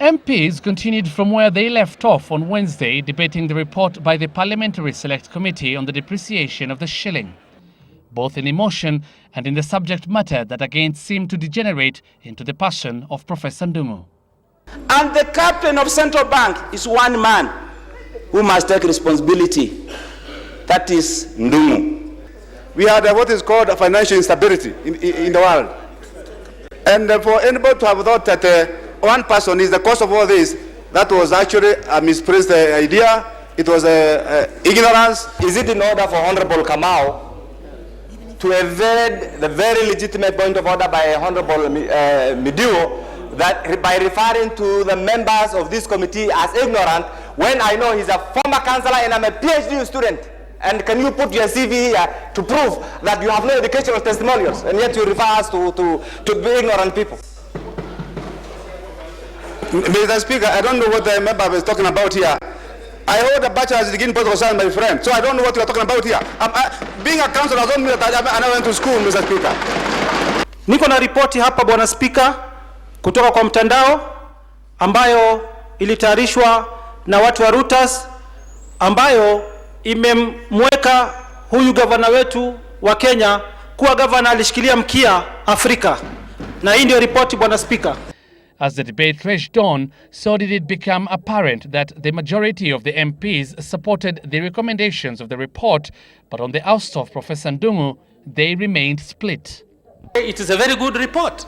MPs continued from where they left off on Wednesday, debating the report by the Parliamentary Select Committee on the depreciation of the shilling, both in emotion and in the subject matter that again seemed to degenerate into the passion of Professor Ndung'u. And the captain of central bank is one man who must take responsibility. That is Ndung'u. We had what is called a financial instability in the world. And for anybody to have thought that one person is the cause of all this, that was actually a misplaced idea. It was ignorance. Is it in order for Honorable Kamau to evade the very legitimate point of order by Honorable Midio, that by referring to the members of this committee as ignorant, when I know he's a former councillor and I'm a PhD student? And can you put your CV here to prove that you have no educational testimonials, and yet you refer us to be ignorant people? Mr. Speaker, I don't know what the member was talking about here. I hold a bachelor's degree in political science, my friend, so I don't know what you are talking about here. Being a councillor doesn't mean that I went to school, Mr. Speaker. Niko na ripoti hapa, Bwana Spika, kutoka kwa mtandao ambayo ilitayarishwa na watu wa Reuters, ambayo imemweka huyu gavana wetu wa Kenya kuwa gavana alishikilia mkia Afrika. Na hii ndio ripoti, Bwana Spika. As the debate raged on, so did it become apparent that the majority of the MPs supported the recommendations of the report, but on the ouster of Professor Ndung'u, they remained split. It is a very good report,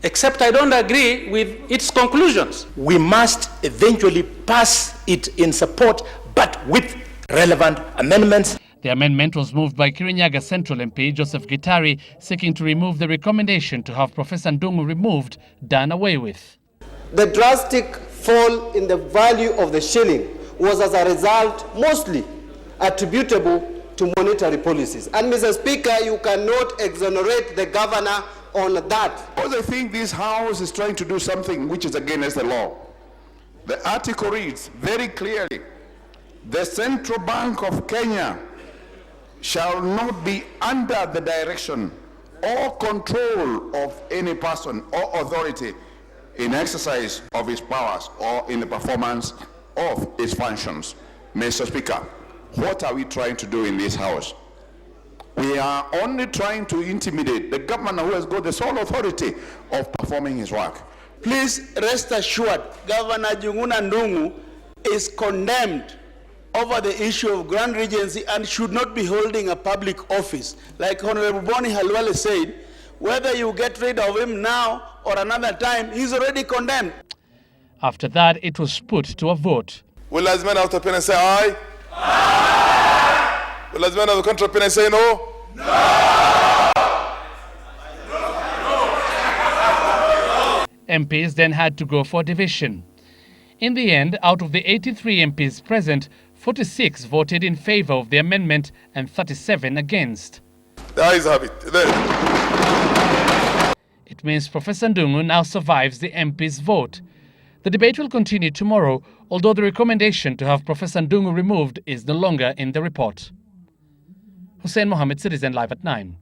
except I don't agree with its conclusions. We must eventually pass it in support, but with relevant amendments. The amendment was moved by Kirinyaga Central MP Joseph Gitari, seeking to remove the recommendation to have Professor Ndung'u removed, done away with. The drastic fall in the value of the shilling was as a result mostly attributable to monetary policies. And Mr. Speaker, you cannot exonerate the governor on that. Because I think this House is trying to do something which is against the law. The article reads very clearly, the Central Bank of Kenya shall not be under the direction or control of any person or authority in exercise of its powers or in the performance of its functions. Mr. Speaker, what are we trying to do in this House? We are only trying to intimidate the governor who has got the sole authority of performing his work. Please rest assured, Governor Njuguna Ndung'u is condemned over the issue of Grand Regency and should not be holding a public office. Like Honorable Boni Halwale said, whether you get rid of him now or another time, he's already condemned. After that, it was put to a vote. Will as men out of pen and say aye? Aye! Will as men of the country pen and say no? No! MPs then had to go for division. In the end, out of the 83 MPs present, 46 voted in favor of the amendment and 37 against. The ayes have it. It means Professor Ndung'u now survives the MPs' vote. The debate will continue tomorrow, although the recommendation to have Professor Ndung'u removed is no longer in the report. Hussein Mohammed, Citizen Live at 9.